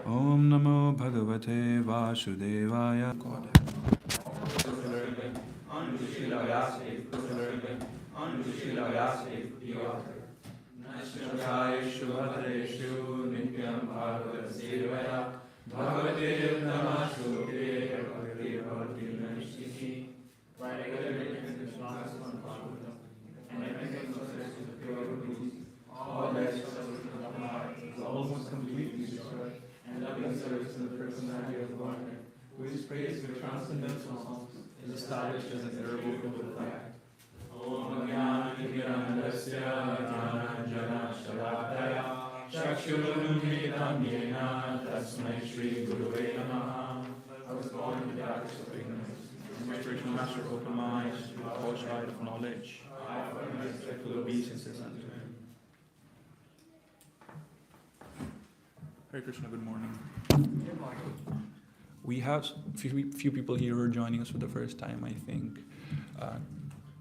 Om Namo Bhagavate Vasudevaya. Nashasayeshu Bhadreshu Nityam Bhagavad Sevaya Bhagavate Namashuke Bhakti Bhakti Nashiki. And everything possessed with pure peace, all that is almost completely destroyed, and loving service in the personality of God, who is praised with transcendental songs, is established as an irrevocable fact. Om Jnana-Timirandasya Jnana-Jana Shalakaya Chakshurunmilitam Yena Tasmai Shri Gurave Namaha. I was born in the darkness of ignorance. My spiritual master opened my eyes to the torchlight of knowledge. I offer my respectful obeisances unto him. Hare Krishna, good morning. Good morning. We have few people here who are joining us for the first time, I think.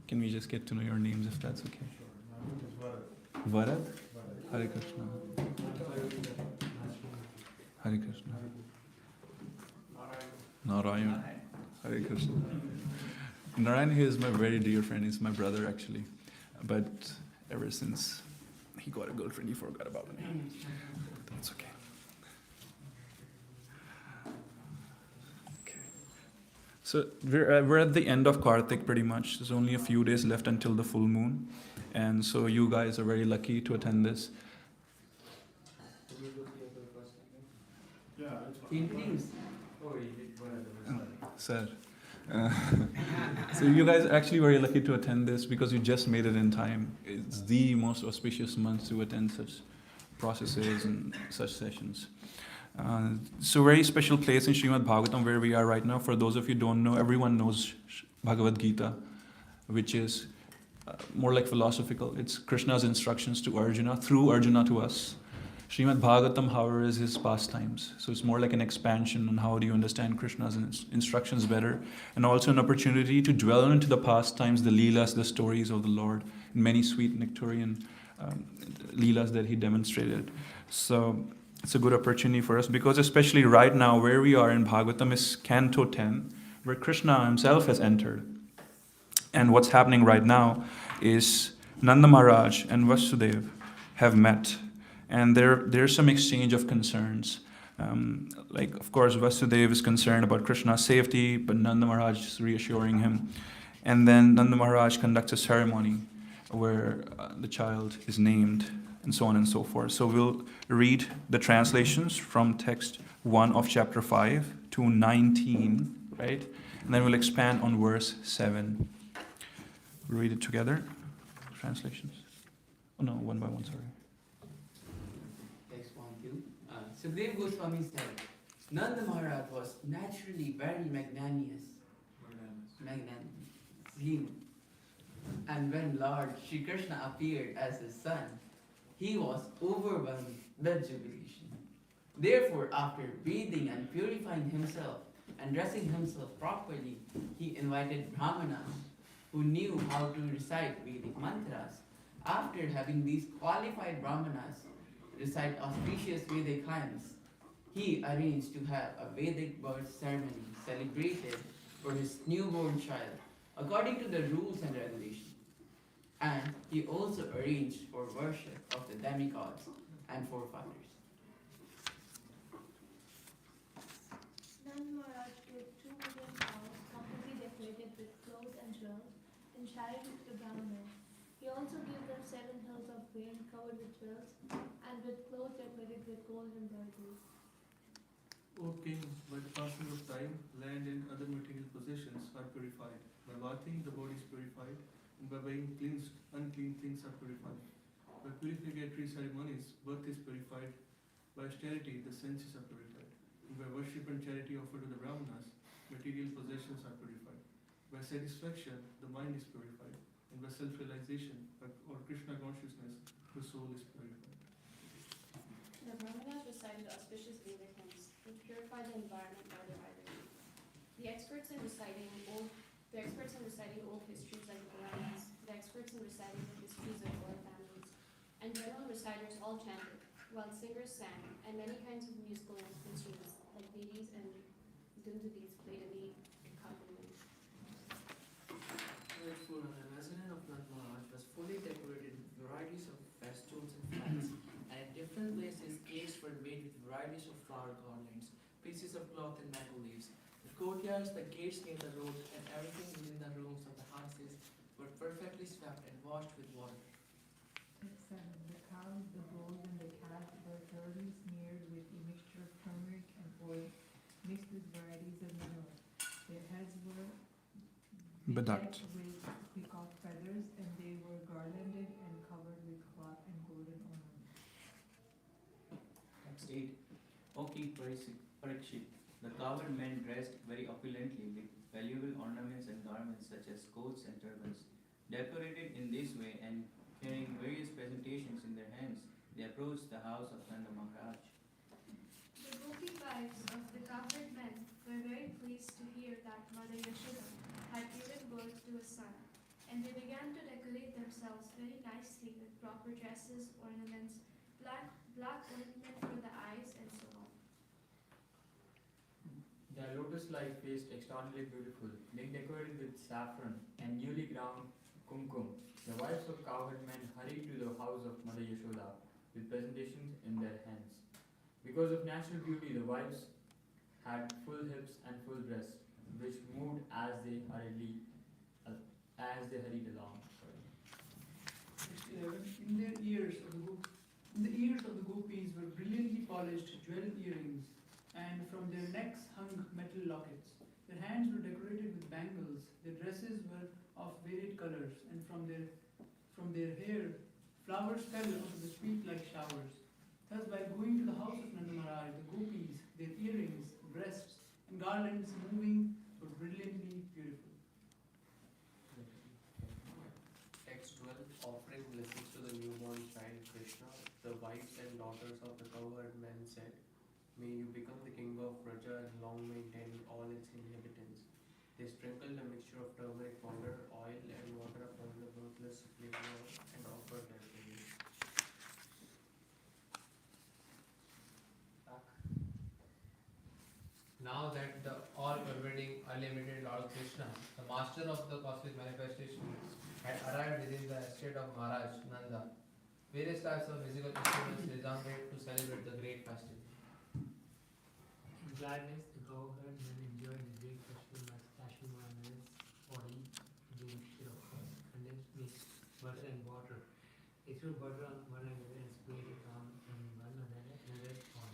Can we just get to know your names if that's okay? Varat? Hare Krishna. Hare Krishna. Narayan. Hare Krishna. Narayan, he is my very dear friend. He's my brother actually. But ever since he got a girlfriend, he forgot about me. That's okay. So we're at the end of Kartik pretty much. There's only a few days left until the full moon. And so you guys are very lucky to attend this. Sir. So you guys are actually very lucky to attend this because you just made it in time. It's the most auspicious month to attend such processes and such sessions. So very special place in Srimad Bhagavatam where we are right now. For those of you who don't know, everyone knows Bhagavad Gita, which is more like philosophical. It's Krishna's instructions to Arjuna, through Arjuna to us. Srimad Bhagavatam, however, is his pastimes. So it's more like an expansion on how do you understand Krishna's instructions better, and also an opportunity to dwell into the pastimes, the leelas, the stories of the Lord, and many sweet nectarian leelas that he demonstrated. So it's a good opportunity for us because especially right now where we are in Bhagavatam is Canto 10, where Krishna himself has entered. And what's happening right now is Nanda Maharaj and Vasudeva have met. And there's some exchange of concerns. Like, of course, Vasudeva is concerned about Krishna's safety, but Nanda Maharaj is reassuring him. And then Nanda Maharaj conducts a ceremony where the child is named, and so on and so forth. So we'll read the translations from text 1 of chapter 5 to 19, right? And then we'll expand on verse 7. We'll read it together. Translations. Oh no, one by one, sorry. Text 1, 2. Sukadeva Goswami said, Nanda Maharaj was naturally very magnanimous. And when Lord Shri Krishna appeared as his son, he was overwhelmed with jubilation. Therefore, after bathing and purifying himself and dressing himself properly, he invited Brahmanas who knew how to recite Vedic mantras. After having these qualified Brahmanas recite auspicious Vedic hymns, he arranged to have a Vedic birth ceremony celebrated for his newborn child according to the rules and regulations. And he also arranged for worship of the demigods and forefathers. Nand Maharaj gave 2 million cows completely decorated with clothes and jewels in charity to the Brahmanas. He also gave them 7 hills of grain covered with jewels and with clothes decorated with gold embroideries. O king, by the passing of time, land and other material possessions are purified. By bathing, the body is purified, and by being cleansed, unclean things are purified. By purificatory ceremonies, birth is purified. By austerity, the senses are purified. And by worship and charity offered to the Brahmanas, material possessions are purified. By satisfaction, the mind is purified. And by self-realization, or Krishna consciousness, the soul is purified. The Brahmanas recited auspicious Vedic hymns, which purified the environment by their irony. The experts in reciting old histories like the Puranas, the experts in reciting the histories of royal families, and general reciters all chanted, while singers sang, and many kinds of musical instruments like bidis and dundubis played in the accompaniment. Therefore, a resident of Nandmaharaj was fully decorated with varieties of festoons and flags, and in different places gates were made with varieties of flower garlands, pieces of cloth and mango leaves. The courtyards, the gates near the road, and everything within the rooms of the houses were perfectly swept and washed with water. 7. The cows, the bulls, and the calves were thoroughly smeared with a mixture of turmeric and oil mixed with varieties of manure. Their heads were Bedecked. with peacock feathers, and they were garlanded and covered with cloth and golden ornaments. Text 8. O King Parikshit, the cowherd men dressed very opulently with valuable ornaments and garments such as coats and turbans. Decorated in this way and carrying various presentations in their hands, they approached the house of Nanda Maharaj. The gopi wives of the cowherd men were very pleased to hear that Mother Yashoda had given birth to a son, and they began to decorate themselves very nicely with proper dresses, ornaments, black ointment for the eyes, and so on. Their lotus-like face extraordinarily beautiful, being decorated with saffron and newly ground kumkum. The wives of cowherd men hurried to the house of Mother Yashoda with presentations in their hands. Because of natural beauty, the wives had full hips and full breasts, which moved as they hurried along. Text 11. In the ears of the gopis were brilliantly polished jewel earrings, and from their necks hung metal lockets. Their hands were decorated with bangles. Their dresses were of varied colors, and from their hair flowers fell onto the street like showers. Thus, while going to the house of Nanda Maharaj, the gopis, their earrings, breasts, and garlands moving were brilliantly beautiful. Text 12. Offering blessings to the newborn child Krishna, the wives and daughters of the cowherd men said, "May you become the king of Raja and long maintain all its inhabitants." They sprinkled a mixture of turmeric powder, oil, and water upon the birthless flavor and offered their praise. Now that the all-pervading, unlimited Lord Krishna, the master of the cosmic manifestation, had arrived within the estate of Maharaj Nanda, various types of musical instruments resounded to celebrate the great festival. In gladness, the cowherd men enjoyed the great festival as Kashmira's body being mixture of condensed milk, butter and water. They threw butter on one another and sprayed it on one another on.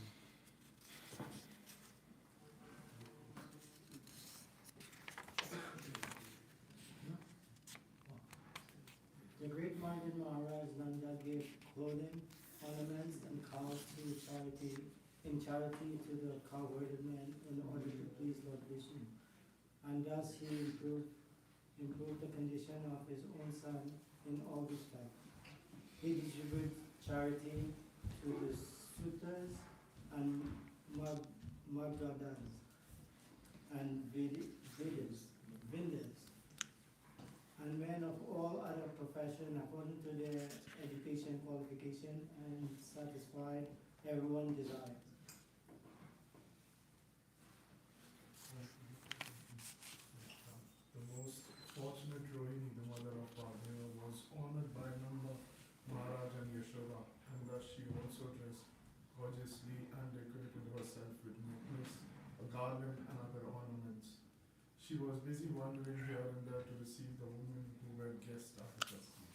The great-minded Maharaj Nanda gave clothing, ornaments, and cows in charity to the cowherded men in order to please Lord Vishnu. And thus he improved the condition of his own son in all respects. He distributed charity to the sutras and Madgadas and Vindas, and men of all other profession according to their education qualification, and satisfied everyone's desires. The most fortunate Rohini, the mother of Vardhana, was honored by Nanda Maharaj and Yashoda, and thus she also dressed gorgeously and decorated herself with necklace, a garland, and other ornaments. She was busy wandering here and there to receive the women who were guests at the festival.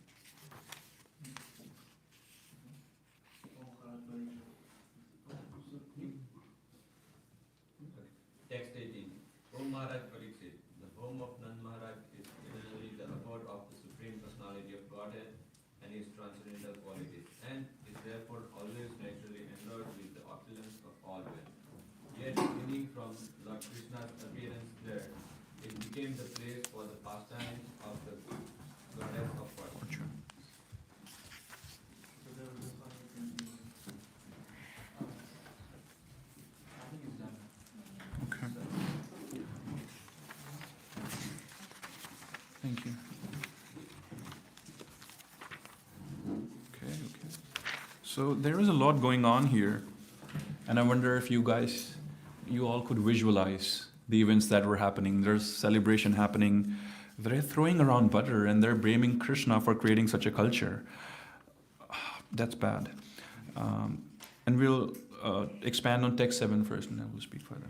Text 18. O Maharaj Pariksit, the home of Nand Maharaj is eternally the abode of the Supreme Personality of Godhead and his transcendental qualities, and is therefore always naturally endowed with the opulence of all wealth. Yet, beginning from Lord Krishna's appearance there, it became the place for the pastimes of the goddess of fortune. Okay. Thank you. Okay. So there is a lot going on here, and I wonder if you all could visualize the events that were happening. There's celebration happening. They're throwing around butter and they're blaming Krishna for creating such a culture. That's bad. And we'll expand on text 7 first, and then we'll speak further.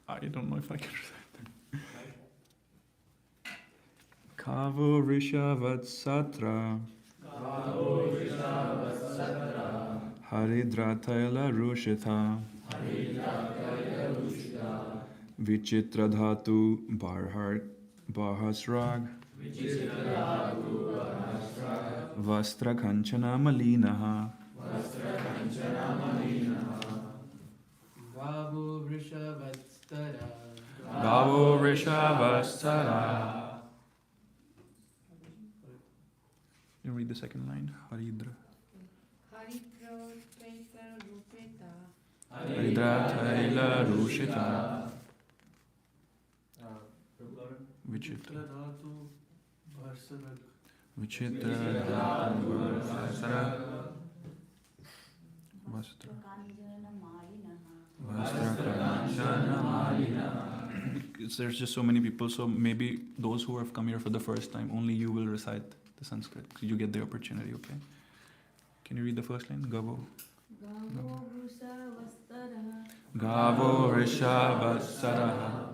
I don't know if I can recite that. Kavo Rishavasatra Haridra Taila Rushitha Vichitra Dhatu Bahasrag Vastra Kanchana Malinaha Gavo Vrishavastara. Gavo Rishavasara. You read the second line. Haridra. Haridra Taila Rushita. Vichitra. Vichitra Dhatu Bahasrag. Vastra. There's just so many people, so maybe those who have come here for the first time, only you will recite the Sanskrit. So you get the opportunity, okay? Can you read the first line? Gavo. Gavo Rishavasaraha.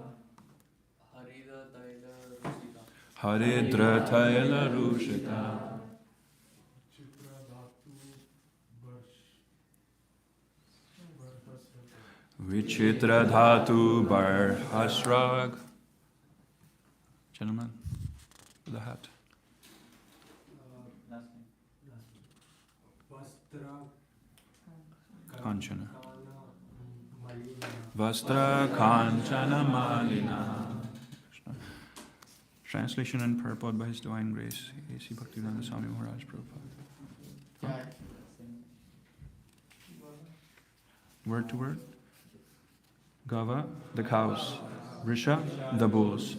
Haridra Taila Rushita. Vichitra Dhatu Barhasrag. Gentlemen, with the hat. Kanchana. Vastra Kanchana Malina. Translation and purport by His Divine Grace, A.C. Bhaktivedanta Swami Maharaj Prabhupada. Word to word. Gava, the cows. Risha, the bulls.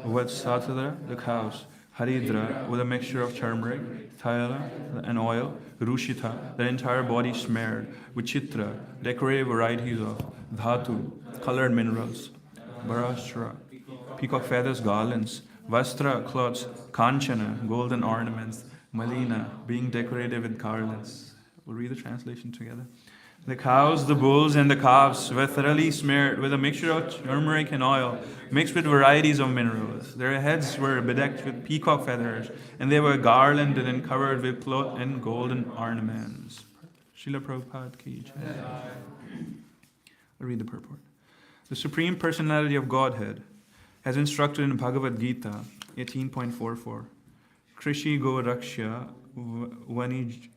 Vatsatara, the cows. Haridra, with a mixture of turmeric, thyla, and oil. Rushita, the entire body smeared. Vichitra, decorative varieties of. Dhatu, colored minerals. Barashra, peacock feathers, garlands. Vastra, cloths. Kanchana, golden ornaments. Malina, being decorated with garlands. We'll read the translation together. The cows, the bulls, and the calves were thoroughly smeared with a mixture of turmeric and oil, mixed with varieties of minerals. Their heads were bedecked with peacock feathers, and they were garlanded and covered with cloth and golden ornaments. Srila Prabhupada ki jai. I'll read the purport. The Supreme Personality of Godhead has instructed in Bhagavad Gita 18.44, Krishi Go Rakshya Vanij.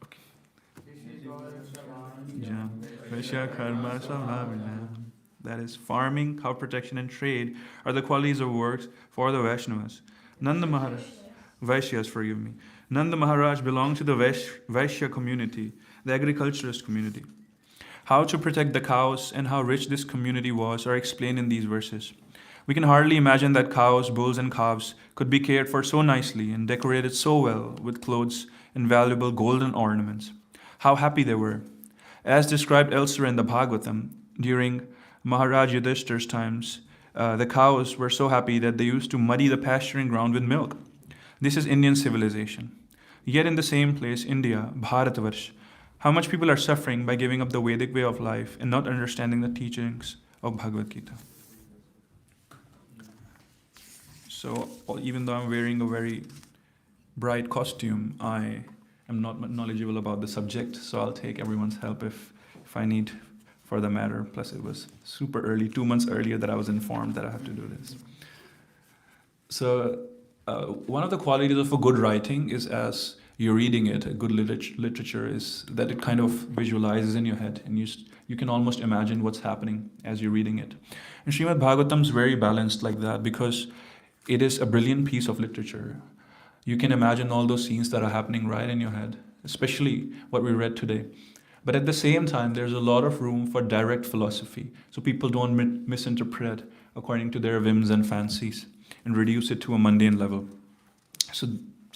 That is, farming, cow protection, and trade are the qualities of works for the Vaishnavas. Nanda Maharaj, Vaishyas, forgive me. Nanda Maharaj belonged to the Vaishya community, the agriculturist community. How to protect the cows and how rich this community was are explained in these verses. We can hardly imagine that cows, bulls, and calves could be cared for so nicely and decorated so well with clothes and valuable golden ornaments. How happy they were. As described elsewhere in the Bhagavatam, during Maharaj Yudhishthir's times, the cows were so happy that they used to muddy the pasturing ground with milk. This is Indian civilization. Yet in the same place, India, Bharatvarsh, how much people are suffering by giving up the Vedic way of life and not understanding the teachings of Bhagavad Gita. So even though I'm wearing a very bright costume, I am not knowledgeable about the subject, so I'll take everyone's help if I need for the matter. Plus it was super early, 2 months earlier that I was informed that I have to do this. So one of the qualities of a good writing is, as you're reading it, a good literature is that it kind of visualizes in your head, and you can almost imagine what's happening as you're reading it. And Srimad Bhagavatam is very balanced like that because it is a brilliant piece of literature. You can imagine all those scenes that are happening right in your head, especially what we read today. But at the same time, there's a lot of room for direct philosophy, so people don't misinterpret according to their whims and fancies and reduce it to a mundane level. So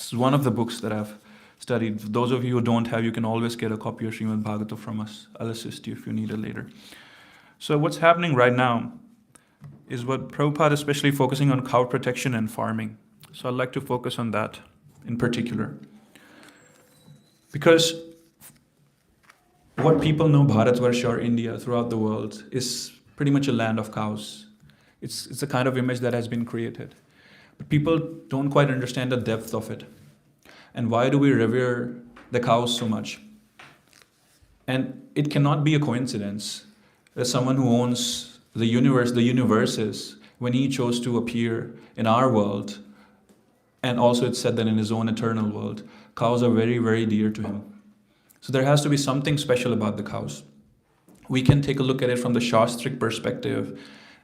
It's one of the books that I've studied. For those of you who don't have, you can always get a copy of Srimad Bhagavatam from us. I'll assist you if you need it later. So what's happening right now is what Prabhupada is especially focusing on cow protection and farming. So I'd like to focus on that in particular. Because what people know Bharatvarsha or India throughout the world is pretty much a land of cows. It's a kind of image that has been created. But people don't quite understand the depth of it. And why do we revere the cows so much? And it cannot be a coincidence that someone who owns the universe, the universes, when he chose to appear in our world, and also it's said that in his own eternal world, cows are very, very dear to him. So there has to be something special about the cows. We can take a look at it from the Shastric perspective.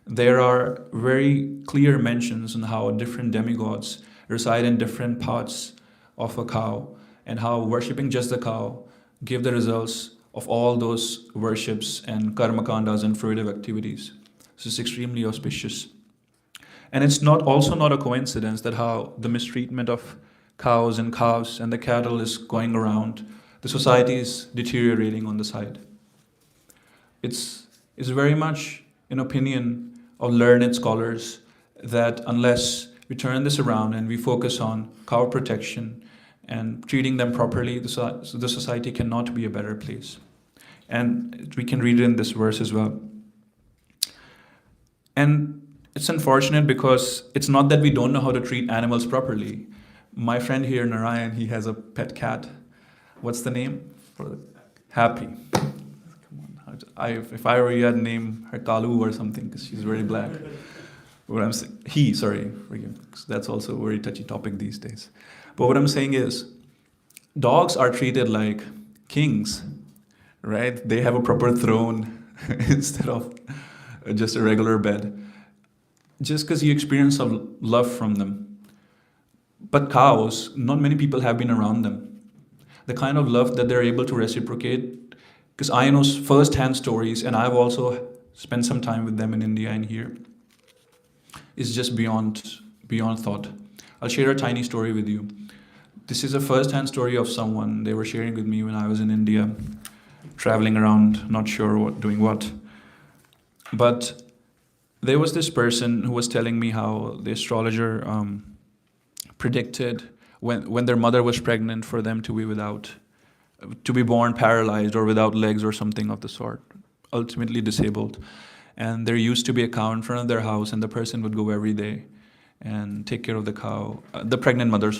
There are very clear mentions on how different demigods reside in different parts of a cow, and how worshipping just the cow give the results of all those worships and karmakandas and fruitive activities. This is extremely auspicious. And it's also not a coincidence that how the mistreatment of cows and calves and the cattle is going around. The society is deteriorating on the side. It's very much an opinion of learned scholars that unless we turn this around and we focus on cow protection and treating them properly, the society cannot be a better place. And we can read it in this verse as well. And it's unfortunate because it's not that we don't know how to treat animals properly. My friend here, Narayan, he has a pet cat. What's the name? Happy. Come on. If I were you, I'd name her Kalu or something because she's very black. What I'm saying, that's also a very touchy topic these days. But what I'm saying is, dogs are treated like kings, right? They have a proper throne instead of just a regular bed. Just because you experience some love from them. But cows, not many people have been around them. The kind of love that they're able to reciprocate, because I know first-hand stories, and I've also spent some time with them in India and here, is just beyond thought. I'll share a tiny story with you. This is a first-hand story of someone they were sharing with me when I was in India, traveling around, not sure doing what. But there was this person who was telling me how the astrologer predicted when their mother was pregnant for them to be born paralyzed or without legs or something of the sort, ultimately disabled. And there used to be a cow in front of their house, and the person would go every day and take care of the cow, the pregnant mother,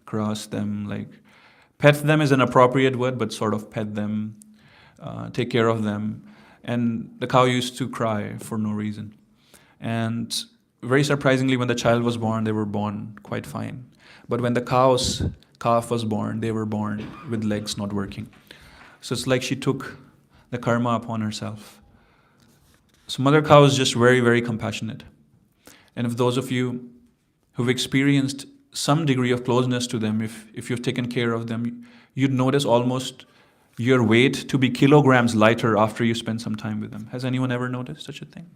cross them, pet them is an appropriate word, but sort of pet them, take care of them. And the cow used to cry for no reason. And very surprisingly, when the child was born, they were born quite fine. But when the calf was born, they were born with legs not working. So it's like she took the karma upon herself. So Mother Cow is just very, very compassionate. And if those of you who've experienced some degree of closeness to them, if you've taken care of them, you'd notice almost your weight to be kilograms lighter after you spend some time with them. Has anyone ever noticed such a thing?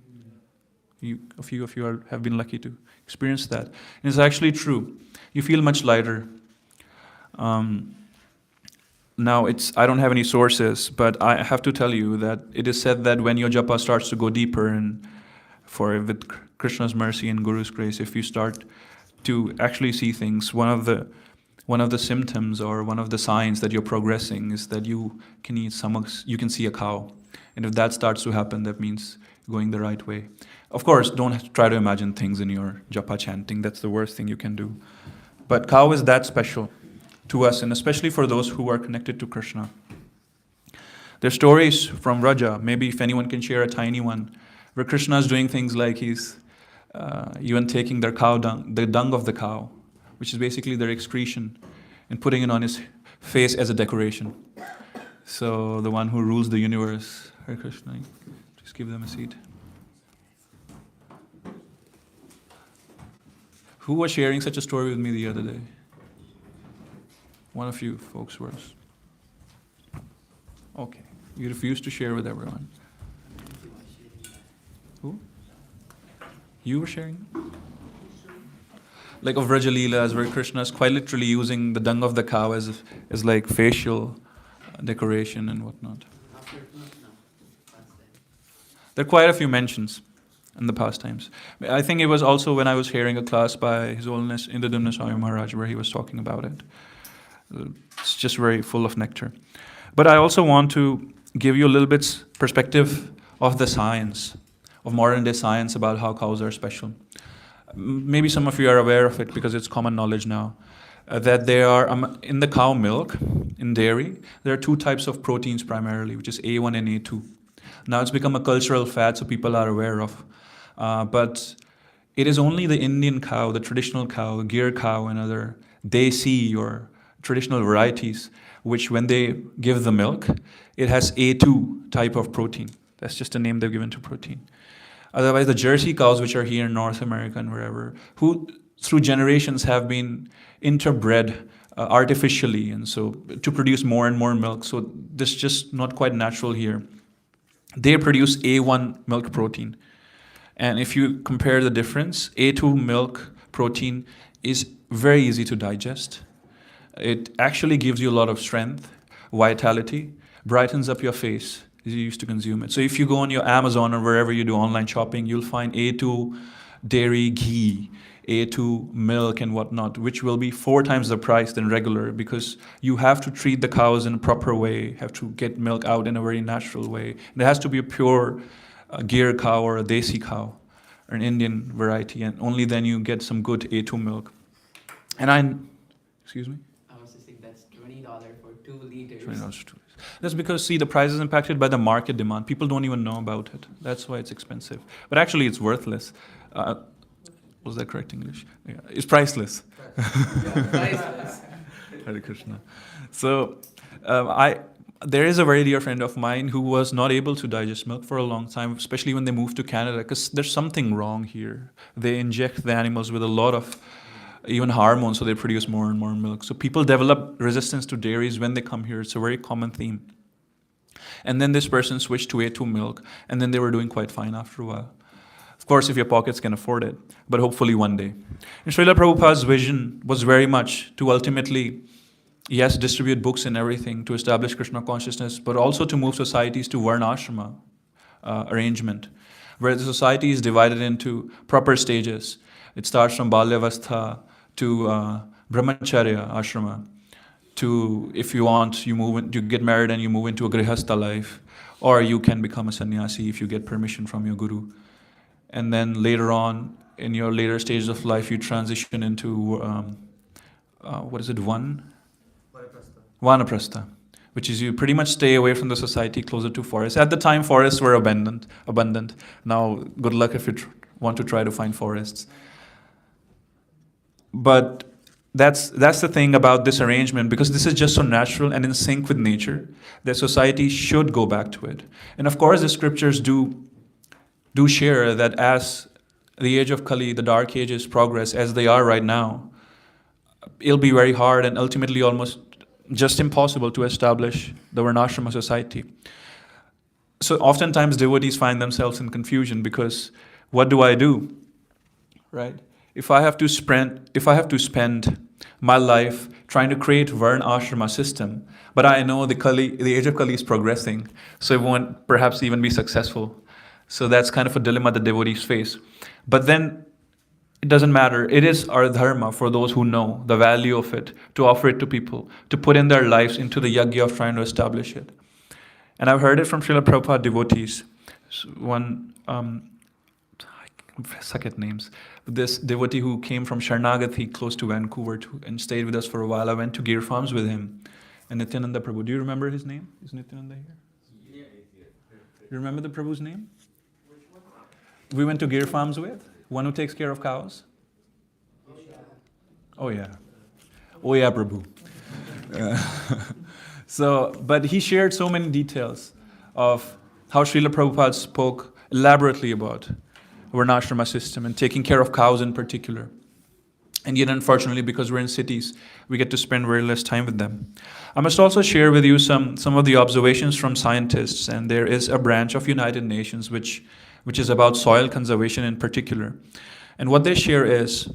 A few of you have been lucky to experience that. And it's actually true. You feel much lighter. Now, I don't have any sources, but I have to tell you that it is said that when your japa starts to go deeper, and with Krishna's mercy and Guru's grace, if you start to actually see things, one of the symptoms or one of the signs that you're progressing is that you can see a cow. And if that starts to happen, that means going the right way. Of course, don't try to imagine things in your japa chanting. That's the worst thing you can do. But cow is that special to us, and especially for those who are connected to Krishna. There's stories from Raja, maybe if anyone can share a tiny one, where Krishna is doing things like he's even taking their cow dung, the dung of the cow, which is basically their excretion, and putting it on his face as a decoration. So the one who rules the universe, Hare Krishna, just give them a seat. Who was sharing such a story with me the other day? One of you folks was. Okay. You refused to share with everyone. Who? You were sharing? like of Vraja Leelas, where Krishna is quite literally using the dung of the cow as like facial decoration and whatnot. After Krishna, that's it. There are quite a few mentions in the past times. I think it was also when I was hearing a class by His Holiness Indradumna Swami Maharaj where he was talking about it. It's just very full of nectar. But I also want to give you a little bit perspective of the science, of modern day science about how cows are special. Maybe some of you are aware of it because it's common knowledge now. That there are, in the cow milk, in dairy, there are two types of proteins primarily, which is A1 and A2. Now it's become a cultural fad, so people are aware of. But it is only the Indian cow, the traditional cow, Gir cow, and other desi or traditional varieties, which when they give the milk, it has A2 type of protein. That's just a name they've given to protein. Otherwise, the Jersey cows, which are here in North America and wherever, who through generations have been interbred artificially, and so to produce more and more milk. So this is just not quite natural here. They produce A1 milk protein. And if you compare the difference, A2 milk protein is very easy to digest. It actually gives you a lot of strength, vitality, brightens up your face as you used to consume it. So if you go on your Amazon or wherever you do online shopping, you'll find A2 dairy ghee, A2 milk and whatnot, which will be 4 times the price than regular because you have to treat the cows in a proper way, have to get milk out in a very natural way. And it has to be a pure Gir cow or a desi cow, or an Indian variety, and only then you get some good A2 milk. And excuse me? I was just saying that's $20 for 2 liters. $20 too. That's because, see, the price is impacted by the market demand. People don't even know about it. That's why it's expensive. But actually, it's worthless. Was that correct English? Yeah. It's priceless. Yeah, priceless. Hare Krishna. So, there is a very dear friend of mine who was not able to digest milk for a long time, especially when they moved to Canada, because there's something wrong here. They inject the animals with a lot of even hormones, so they produce more and more milk. So people develop resistance to dairies when they come here. It's a very common theme. And then this person switched to A2 milk, and then they were doing quite fine after a while. Of course, if your pockets can afford it, but hopefully one day. And Srila Prabhupada's vision was very much to ultimately, yes, distribute books and everything to establish Krishna consciousness, but also to move societies to Varnashrama arrangement, where the society is divided into proper stages. It starts from Balyavastha to Brahmacharya ashrama, to, if you want, you get married and you move into a grihastha life, or you can become a sannyasi if you get permission from your guru. And then later on, in your later stages of life, you transition into, Vanaprastha, which is you pretty much stay away from the society closer to forests. At the time, forests were abundant. Now, good luck if you want to try to find forests. But that's the thing about this arrangement, because this is just so natural and in sync with nature, that society should go back to it. And of course, the scriptures do share that as the age of Kali, the dark ages progress, as they are right now, it'll be very hard and ultimately almost just impossible to establish the Varnashrama society. So oftentimes devotees find themselves in confusion because what do I do? Right? If I have to spend my life trying to create Varna Ashrama system, but I know the age of Kali is progressing, so it won't perhaps even be successful. So that's kind of a dilemma that devotees face. But then it doesn't matter. It is our dharma for those who know the value of it, to offer it to people, to put in their lives into the yajna of trying to establish it. And I've heard it from Srila Prabhupada devotees. One, I suck at names. This devotee who came from Sharnagathi, close to Vancouver, and stayed with us for a while. I went to Gir Farms with him. And Nityananda Prabhu. Do you remember his name? Is Nityananda here? Yeah. You remember the Prabhu's name? We went to Gir Farms with? One who takes care of cows? Oh yeah, Prabhu. But he shared so many details of how Srila Prabhupada spoke elaborately about Varnashrama system and taking care of cows in particular. And yet, unfortunately, because we're in cities, we get to spend very less time with them. I must also share with you some of the observations from scientists, and there is a branch of United Nations which is about soil conservation in particular. And what they share is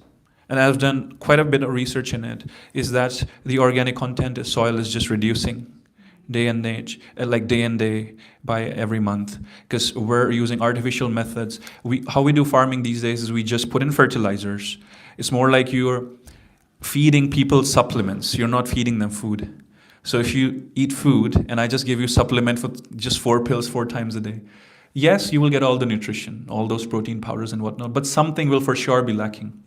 and I've done quite a bit of research in it, is that the organic content of soil is just reducing day and age, like day and day by every month, because we're using artificial methods. How we do farming these days is we just put in fertilizers. It's more like you're feeding people supplements. You're not feeding them food. So if you eat food and I just give you supplement for just 4 pills 4 times a day, yes, you will get all the nutrition, all those protein powders and whatnot, but something will for sure be lacking.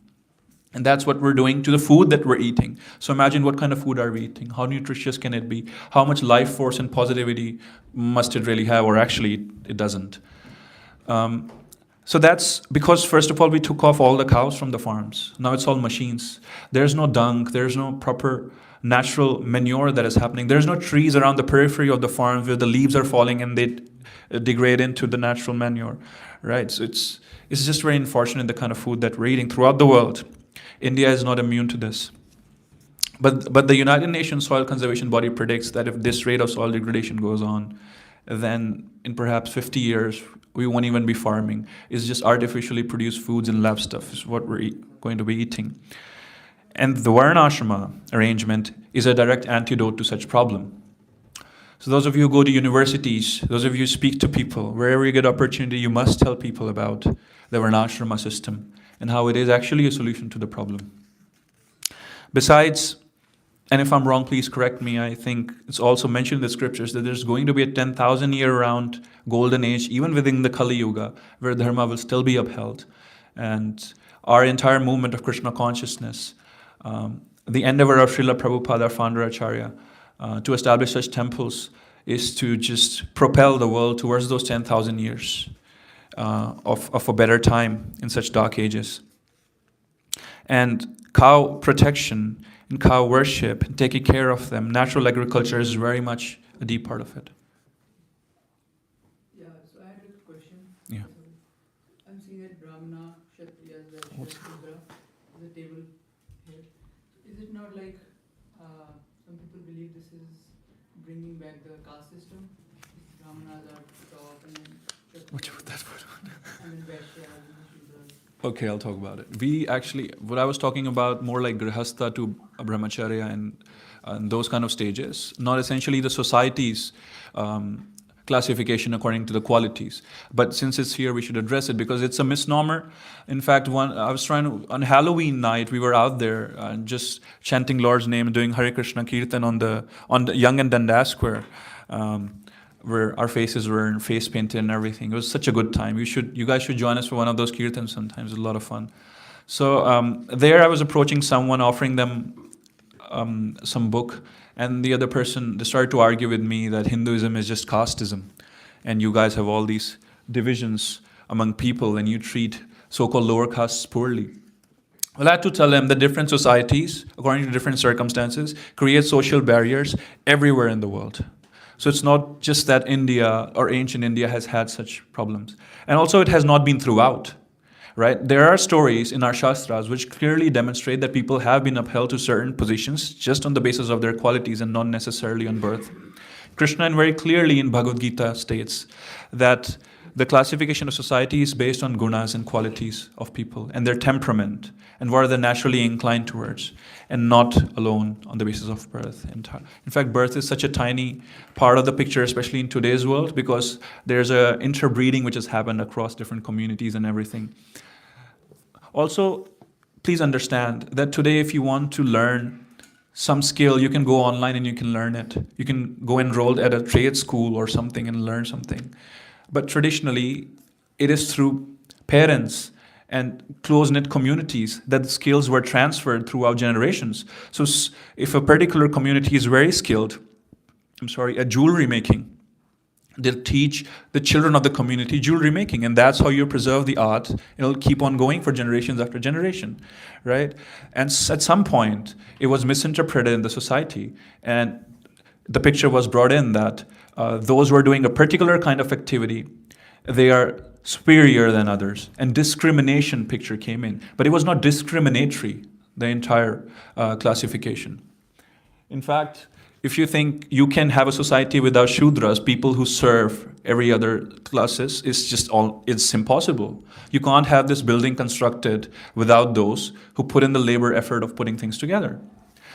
And that's what we're doing to the food that we're eating. So imagine what kind of food are we eating? How nutritious can it be? How much life force and positivity must it really have? Or actually, it doesn't. So that's because, first of all, we took off all the cows from the farms. Now it's all machines. There's no dung. There's no proper natural manure that is happening. There's no trees around the periphery of the farm where the leaves are falling and they degrade into the natural manure, right? So it's just very unfortunate, the kind of food that we're eating throughout the world. India is not immune to this. But the United Nations Soil Conservation Body predicts that if this rate of soil degradation goes on, then in perhaps 50 years, we won't even be farming. It's just artificially produced foods and lab stuff is what we're going to be eating. And the Varnashrama arrangement is a direct antidote to such problem. So those of you who go to universities, those of you who speak to people, wherever you get opportunity, you must tell people about the Varnashrama system and how it is actually a solution to the problem. Besides, and if I'm wrong, please correct me, I think it's also mentioned in the scriptures that there's going to be a 10,000 year-round golden age, even within the Kali Yuga, where dharma will still be upheld. And our entire movement of Krishna consciousness, the endeavor of Srila Prabhupada, our founder Acharya, to establish such temples is to just propel the world towards those 10,000 years of a better time in such dark ages. And cow protection and cow worship, and taking care of them, natural agriculture is very much a deep part of it. Yeah, so I had a question. Yeah. I'm seeing that Brahmana, Kshatriya, Vaishya, Shudra, the table here. Is it not like some people believe this is bringing back the caste system? Brahmanas are top and then Kshatriyas and then Vaishyas and then Shudras. Okay, I'll talk about it. We actually, what I was talking about, more like Grihastha to Brahmacharya and those kind of stages, not essentially the society's classification according to the qualities. But since it's here, we should address it because it's a misnomer. In fact, on Halloween night, we were out there just chanting Lord's name and doing Hare Krishna Kirtan on the Young and Dundas Square. Where our faces were face painted and everything. It was such a good time. You guys should join us for one of those kirtans sometimes. It's a lot of fun. So there I was approaching someone, offering them some book, and the other person, they started to argue with me that Hinduism is just casteism, and you guys have all these divisions among people, and you treat so-called lower castes poorly. Well, I had to tell them that different societies, according to different circumstances, create social barriers everywhere in the world. So it's not just that India or ancient India has had such problems. And also it has not been throughout, right? There are stories in our Shastras which clearly demonstrate that people have been upheld to certain positions just on the basis of their qualities and not necessarily on birth. Krishna very clearly in Bhagavad Gita states that the classification of society is based on gunas and qualities of people and their temperament and what are they naturally inclined towards, and not alone on the basis of birth. In fact, birth is such a tiny part of the picture, especially in today's world, because there's a interbreeding which has happened across different communities and everything. Also, please understand that today if you want to learn some skill, you can go online and you can learn it. You can go enrolled at a trade school or something and learn something. But traditionally, it is through parents and close-knit communities that the skills were transferred throughout generations. So if a particular community is very skilled, at jewelry making, they'll teach the children of the community jewelry making, and that's how you preserve the art. It'll keep on going for generations after generation, right? And at some point, it was misinterpreted in the society, and the picture was brought in that those who are doing a particular kind of activity, they are superior than others, and discrimination picture came in. But it was not discriminatory, the entire classification. In fact, if you think you can have a society without Shudras, people who serve every other classes, it's impossible. You can't have this building constructed without those who put in the labor effort of putting things together.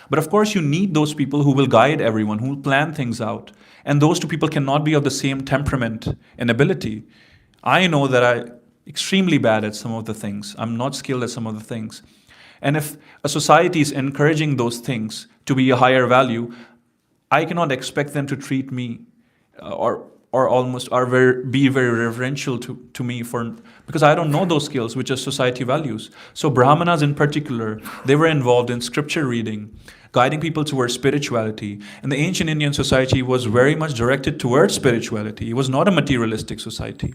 But of course, you need those people who will guide everyone, who will plan things out. And those two people cannot be of the same temperament and ability. I know that I'm extremely bad at some of the things. I'm not skilled at some of the things. And if a society is encouraging those things to be a higher value, I cannot expect them to treat me be very reverential to me because I don't know those skills which are society values. So Brahmanas in particular, they were involved in scripture reading, guiding people towards spirituality. And the ancient Indian society was very much directed towards spirituality. It was not a materialistic society.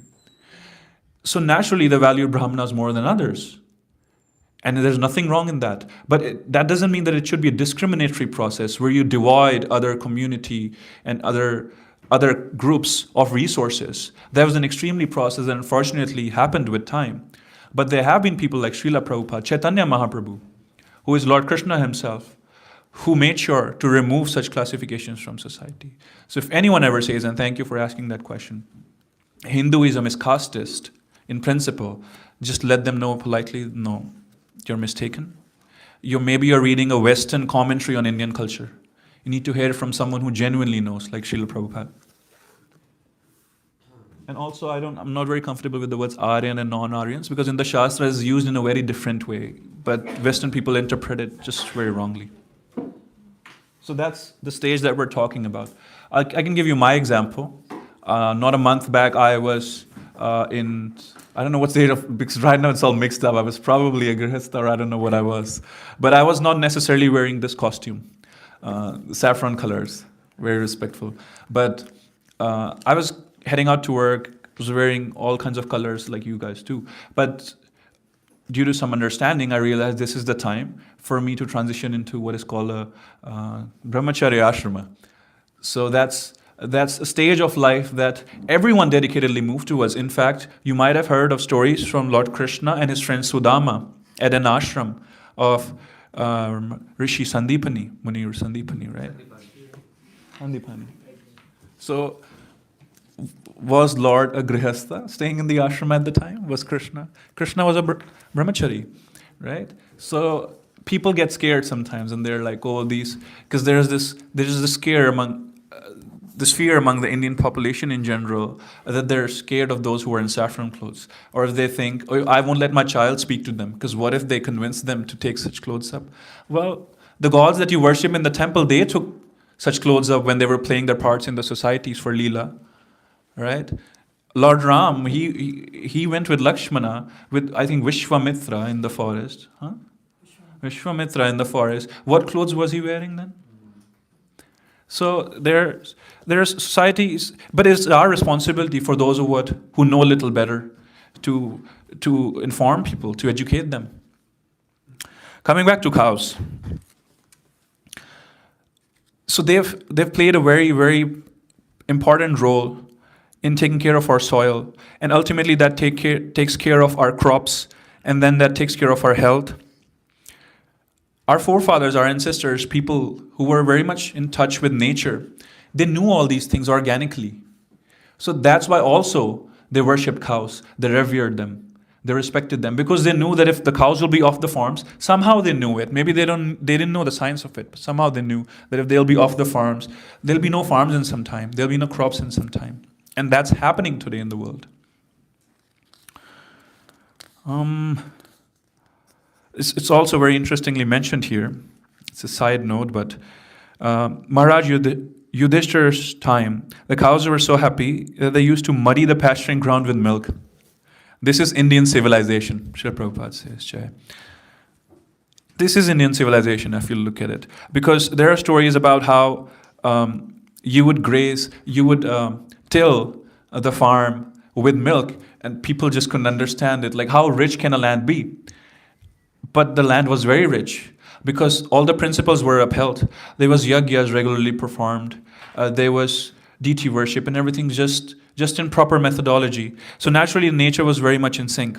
So naturally, they valued Brahmanas more than others. And there's nothing wrong in that. But that doesn't mean that it should be a discriminatory process where you divide other community and other groups of resources. That was an extremely process that unfortunately happened with time. But there have been people like Srila Prabhupada, Chaitanya Mahaprabhu, who is Lord Krishna himself, who made sure to remove such classifications from society. So if anyone ever says, and thank you for asking that question, Hinduism is casteist in principle, just let them know politely, no, you're mistaken. Maybe you're reading a Western commentary on Indian culture. You need to hear it from someone who genuinely knows, like Srila Prabhupada. And also, I'm not very comfortable with the words Aryan and non-Aryans, because in the Shastra it's used in a very different way, but Western people interpret it just very wrongly. So that's the stage that we're talking about. I can give you my example. Not a month back, I was I don't know what state of, because right now it's all mixed up. I was probably a grihastha, or I don't know what I was. But I was not necessarily wearing this costume. Saffron colors, very respectful. But I was heading out to work, was wearing all kinds of colors like you guys too. But due to some understanding, I realized this is the time for me to transition into what is called a brahmacharya ashrama. So that's a stage of life that everyone dedicatedly moved towards. In fact, you might have heard of stories from Lord Krishna and his friend Sudama at an ashram of Rishi Sandipani, Muni Sandipani, right? Sandipani. So, was Lord a grihastha staying in the ashram at the time? Was Krishna? Krishna was a brahmachari, right? So people get scared sometimes, and they're like, "Oh, because there's this fear among the Indian population in general that they're scared of those who are in saffron clothes, or if they think, oh, I won't let my child speak to them, because what if they convince them to take such clothes up? Well, the gods that you worship in the temple, they took such clothes up when they were playing their parts in the societies for Leela, right? Lord Ram, he went with Lakshmana, with I think Vishwamitra in the forest. Huh? Vishwamitra in the forest. What clothes was he wearing then? So there's societies, but it's our responsibility for those who know a little better to inform people, to educate them. Coming back to cows. So they've played a very, very important role in taking care of our soil, and ultimately that takes care of our crops, and then that takes care of our health. Our forefathers, our ancestors, people who were very much in touch with nature, they knew all these things organically. So that's why also they worshipped cows, they revered them, they respected them, because they knew that if the cows will be off the farms, somehow they knew it. Maybe they didn't know the science of it, but somehow they knew that if they'll be off the farms, there'll be no farms in some time, there'll be no crops in some time. And that's happening today in the world. It's also very interestingly mentioned here. It's a side note, but Maharaj Yudhishthira's time, the cows were so happy that they used to muddy the pasturing ground with milk. This is Indian civilization, Srila Prabhupada says, Jai. This is Indian civilization, if you look at it. Because there are stories about how you would till the farm with milk, and people just couldn't understand it. Like, how rich can a land be? But the land was very rich because all the principles were upheld. There was yagyas regularly performed. There was deity worship, and everything just in proper methodology. So naturally, nature was very much in sync.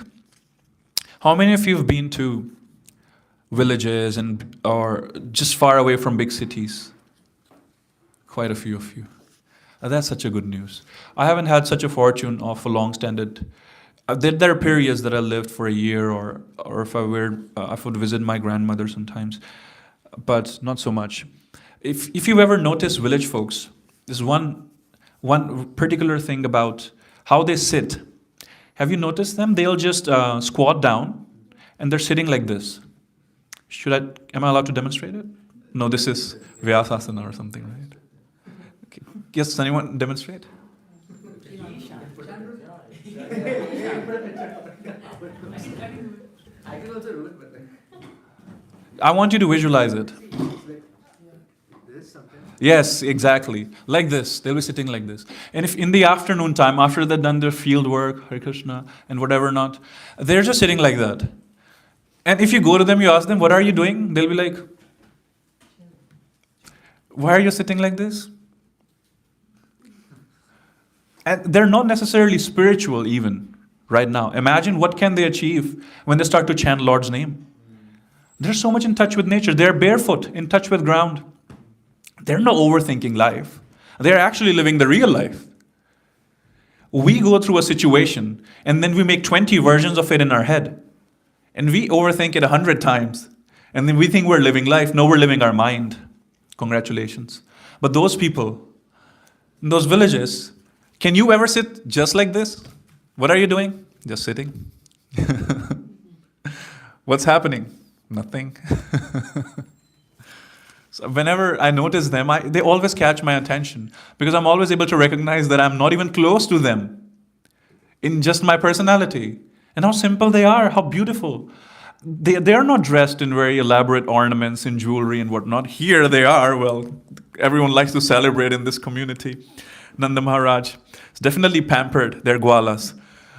How many of you have been to villages or just far away from big cities? Quite a few of you. That's such a good news. I haven't had such a fortune of a long-standed. There are periods that I lived for a year, or if I would visit my grandmother sometimes, but not so much. If you ever notice village folks, there's one particular thing about how they sit. Have you noticed them? They'll just squat down, and they're sitting like this. Am I allowed to demonstrate it? No, this is Vyasasana or something, right? Okay. Yes, anyone demonstrate? I can also do it, but I want you to visualize it. Yes, exactly. Like this. They'll be sitting like this. And if in the afternoon time, after they've done their field work, Hare Krishna, and whatever not, they're just sitting like that. And if you go to them, you ask them, what are you doing? They'll be like, why are you sitting like this? And they're not necessarily spiritual even right now. Imagine what can they achieve when they start to chant Lord's name. They're so much in touch with nature. They're barefoot, in touch with ground. They're not overthinking life. They're actually living the real life. We go through a situation and then we make 20 versions of it in our head. And we overthink it 100 times. And then we think we're living life. No, we're living our mind. Congratulations. But those people, in those villages, can you ever sit just like this? What are you doing? Just sitting. What's happening? Nothing. So whenever I notice them, they always catch my attention because I'm always able to recognize that I'm not even close to them in just my personality. And how simple they are, how beautiful. They are not dressed in very elaborate ornaments and jewelry and whatnot. Here they are. Well, everyone likes to celebrate in this community. Nanda Maharaj is definitely pampered. They're gwalas.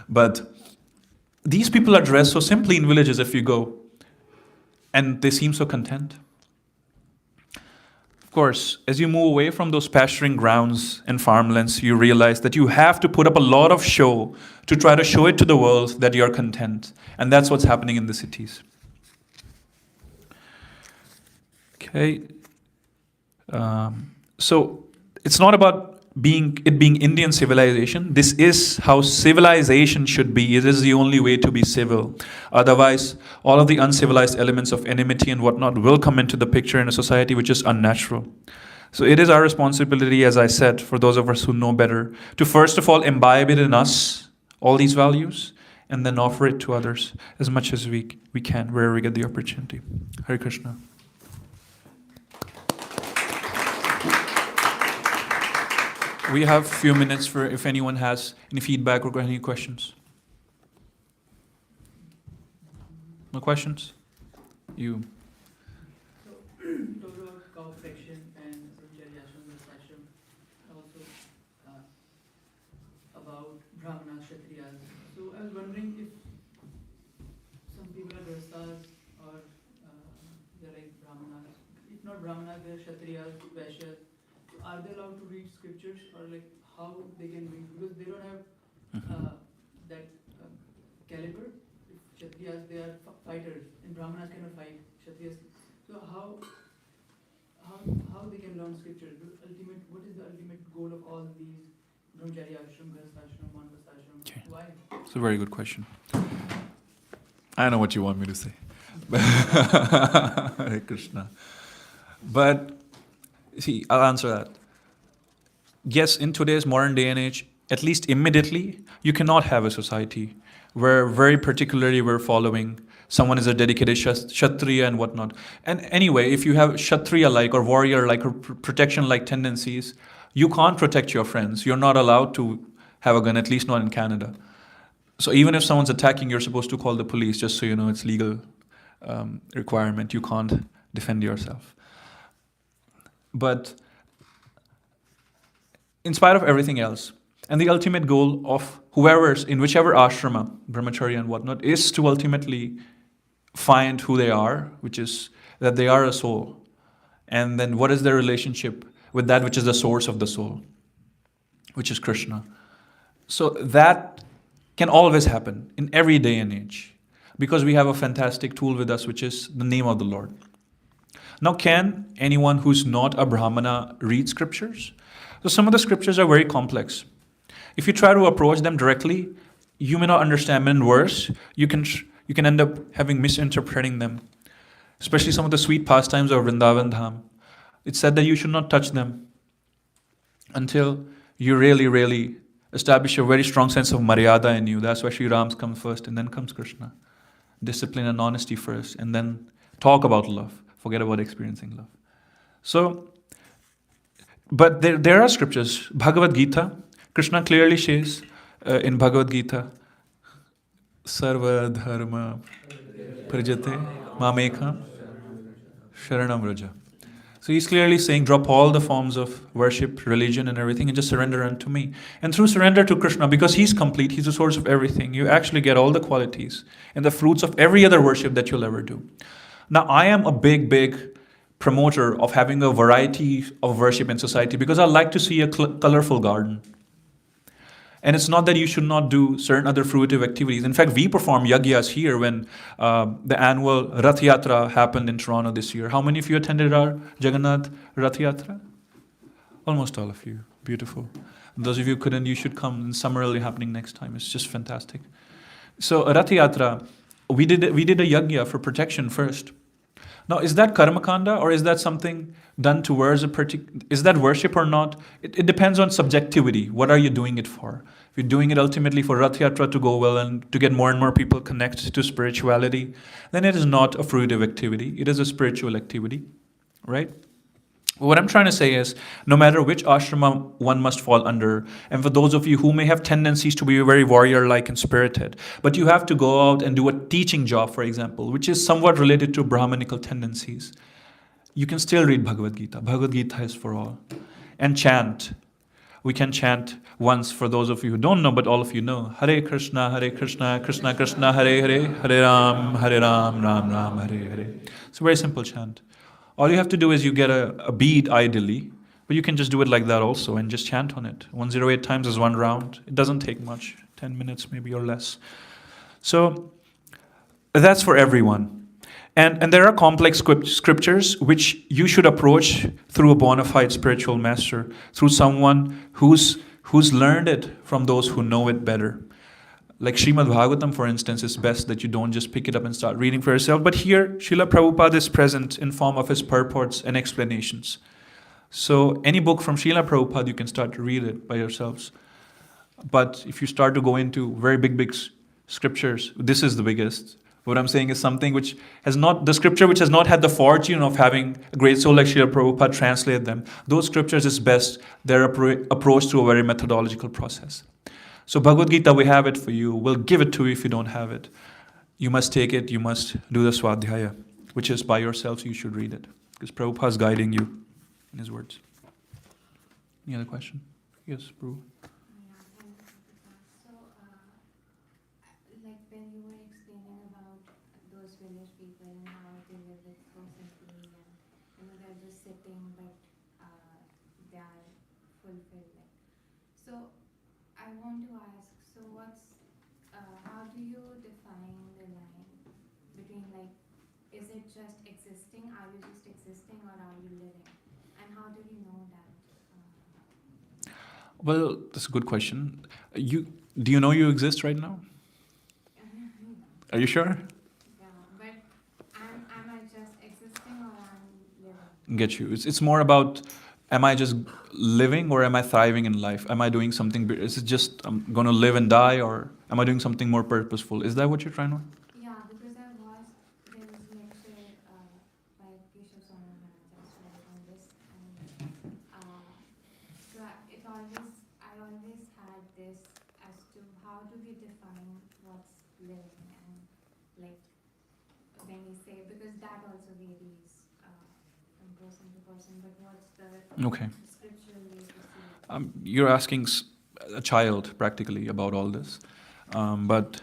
But these people are dressed so simply in villages if you go. And they seem so content. Of course, as you move away from those pasturing grounds and farmlands, you realize that you have to put up a lot of show to try to show it to the world that you're content. And that's what's happening in the cities. Okay. So it's not about being Indian civilization. This is how civilization should be. It is the only way to be civil. Otherwise, all of the uncivilized elements of enmity and whatnot will come into the picture in a society which is unnatural. So it is our responsibility, as I said, for those of us who know better, to first of all imbibe it in us, all these values, and then offer it to others as much as we can, wherever we get the opportunity. Hare Krishna. We have a few minutes for if anyone has any feedback or any questions. No questions? You. So, talk about cow affection and Brahmacharya ashram, also about Brahmanas, Kshatriyas. So I was wondering if some people are Grihasthas or they're like Brahmanas. If not Brahmanas, they're Kshatriyas, Vaishyas. Are they allowed to read scriptures, or like how they can read? Because they don't have that caliber. If Kshatriyas, they are fighters, and Brahmanas cannot fight. Kshatriyas. So how they can learn scriptures? What is the ultimate goal of all these Brahmacharya ashram, Grihastha ashram, Manvasta ashram? Okay. Why? It's a very good question. I know what you want me to say. Hare Krishna. But see, I'll answer that. Yes, in today's modern day and age, at least immediately, you cannot have a society where very particularly we're following someone is a dedicated Kshatriya and whatnot. And anyway, if you have Kshatriya-like or warrior-like or protection-like tendencies, you can't protect your friends. You're not allowed to have a gun, at least not in Canada. So even if someone's attacking, you're supposed to call the police, just so you know it's legal requirement. You can't defend yourself. But in spite of everything else, and the ultimate goal of whoever's in whichever ashrama, brahmacharya and whatnot, is to ultimately find who they are, which is that they are a soul. And then what is their relationship with that which is the source of the soul, which is Krishna. So that can always happen in every day and age, because we have a fantastic tool with us, which is the name of the Lord. Now, can anyone who's not a Brahmana read scriptures? So some of the scriptures are very complex. If you try to approach them directly, you may not understand them, and worse, you can end up having misinterpreting them. Especially some of the sweet pastimes of Vrindavan Dham. It's said that you should not touch them until you really, really establish a very strong sense of maryada in you. That's why Sri Ram's comes first, and then comes Krishna. Discipline and honesty first, and then talk about love. Forget about experiencing love. So, but there are scriptures. Bhagavad Gita, Krishna clearly says in Bhagavad Gita, Sarva Dharma Prijate Mamekha Sharanam Raja. So he's clearly saying, drop all the forms of worship, religion, and everything, and just surrender unto me. And through surrender to Krishna, because he's complete, he's the source of everything, you actually get all the qualities and the fruits of every other worship that you'll ever do. Now, I am a big promoter of having a variety of worship in society because I like to see a colorful garden. And it's not that you should not do certain other fruitive activities. In fact, we perform yagyas here when the annual Rath Yatra happened in Toronto this year. How many of you attended our Jagannath Rath Yatra? Almost all of you. Beautiful. And those of you who couldn't, you should come. It's summarily happening next time. It's just fantastic. So Rath Yatra, we did a yagya for protection first. Now, is that karmakanda or is that something done towards a particular, is that worship or not? It depends on subjectivity. What are you doing it for? If you're doing it ultimately for Rath Yatra to go well and to get more and more people connected to spirituality, then it is not a fruitive activity. It is a spiritual activity, right? What I'm trying to say is, no matter which ashrama one must fall under, and for those of you who may have tendencies to be very warrior-like and spirited, but you have to go out and do a teaching job, for example, which is somewhat related to Brahmanical tendencies, you can still read Bhagavad Gita. Bhagavad Gita is for all. And chant. We can chant once for those of you who don't know, but all of you know. Hare Krishna, Krishna Krishna, Hare Hare, Hare Ram, Ram Ram, Hare Hare. It's a very simple chant. All you have to do is you get a bead ideally, but you can just do it like that also and just chant on it. 108 times is one round. It doesn't take much, 10 minutes maybe or less. So that's for everyone. And there are complex scriptures which you should approach through a bona fide spiritual master, through someone who's learned it from those who know it better. Like Srimad Bhagavatam, for instance, it's best that you don't just pick it up and start reading for yourself. But here, Srila Prabhupada is present in form of his purports and explanations. So any book from Srila Prabhupada, you can start to read it by yourselves. But if you start to go into very big scriptures, this is the biggest. What I'm saying is something which has not, the scripture which has not had the fortune of having a great soul like Srila Prabhupada translate them. Those scriptures is best, they're approached through a very methodological process. So Bhagavad Gita, we have it for you. We'll give it to you if you don't have it. You must take it, you must do the Swadhyaya, which is by yourself, so you should read it. Because Prabhupada is guiding you in his words. Any other question? Yes, Prabhu. So, like when you were explaining about those village people and how they live with so simply and they're just sitting but they are fulfilled. So I want to ask, so how do you define the line between is it just existing, are you just existing or are you living? And how do you know that? Well, that's a good question. Do you know you exist right now? Are you sure? Yeah, but am I just existing or I'm living? Get you. It's more about, am I just living or am I thriving in life? Am I doing something? Is it just I'm going to live and die, or am I doing something more purposeful? Is that what you're trying to? Yeah, because there was lecture by Vishesh on this, and so I always had this as to how do we define what's living, and when we say, because that also varies from person to person, but what's the Okay. scriptural way to see it? You're asking a child practically about all this, but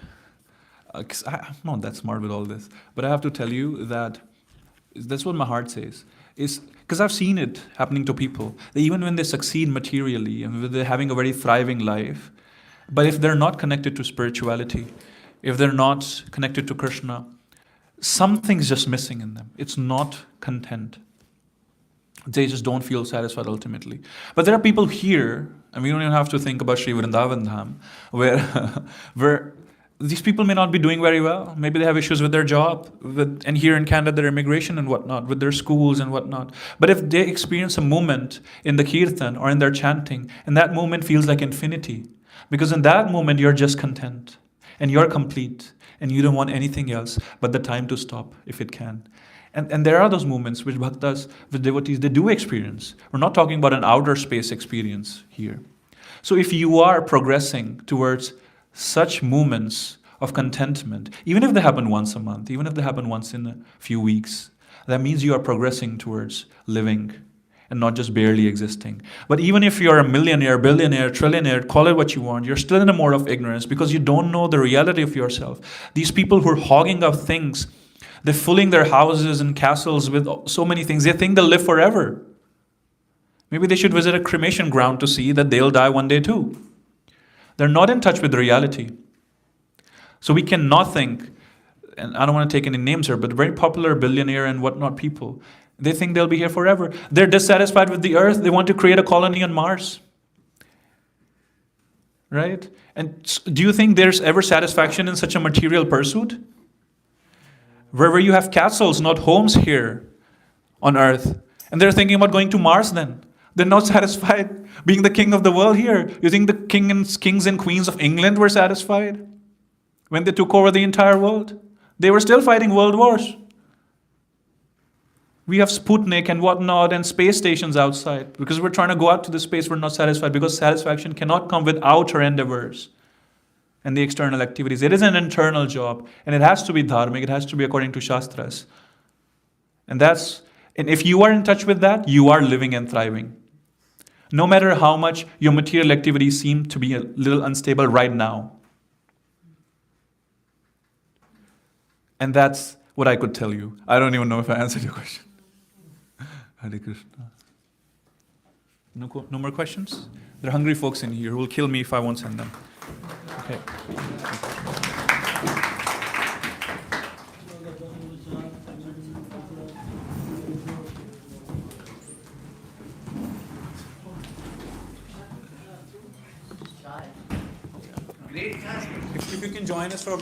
'cause I'm not that smart with all this. But I have to tell you that that's what my heart says. Is because I've seen it happening to people. That even when they succeed materially and when they're having a very thriving life, but if they're not connected to spirituality, if they're not connected to Krishna, something's just missing in them. It's not content. They just don't feel satisfied ultimately. But there are people here, and we don't even have to think about Sri Vrindavan Dham, where, where these people may not be doing very well. Maybe they have issues with their job, and here in Canada, their immigration and whatnot, with their schools and whatnot. But if they experience a moment in the kirtan or in their chanting, and that moment feels like infinity, because in that moment you're just content, and you're complete, and you don't want anything else but the time to stop if it can. And there are those moments which bhaktas, with devotees, they do experience. We're not talking about an outer space experience here. So if you are progressing towards such moments of contentment, even if they happen once a month, even if they happen once in a few weeks, that means you are progressing towards living and not just barely existing. But even if you're a millionaire, billionaire, trillionaire, call it what you want, you're still in a mode of ignorance because you don't know the reality of yourself. These people who are hogging up things, they're filling their houses and castles with so many things. They think they'll live forever. Maybe they should visit a cremation ground to see that they'll die one day too. They're not in touch with reality. So we cannot think, and I don't want to take any names here, but very popular billionaire and whatnot people, they think they'll be here forever. They're dissatisfied with the earth. They want to create a colony on Mars. Right? And do you think there's ever satisfaction in such a material pursuit? Where you have castles, not homes here on earth. And they're thinking about going to Mars then. They're not satisfied being the king of the world here. You think the kings and queens of England were satisfied when they took over the entire world? They were still fighting world wars. We have Sputnik and whatnot and space stations outside. Because we're trying to go out to the space, we're not satisfied. Because satisfaction cannot come with outer endeavors and the external activities. It is an internal job, and it has to be dharmic, it has to be according to Shastras. And if you are in touch with that, you are living and thriving. No matter how much your material activities seem to be a little unstable right now. And that's what I could tell you. I don't even know if I answered your question. Hare Krishna. No more questions? There are hungry folks in here who will kill me if I won't send them. Okay. Great class. If you can join us for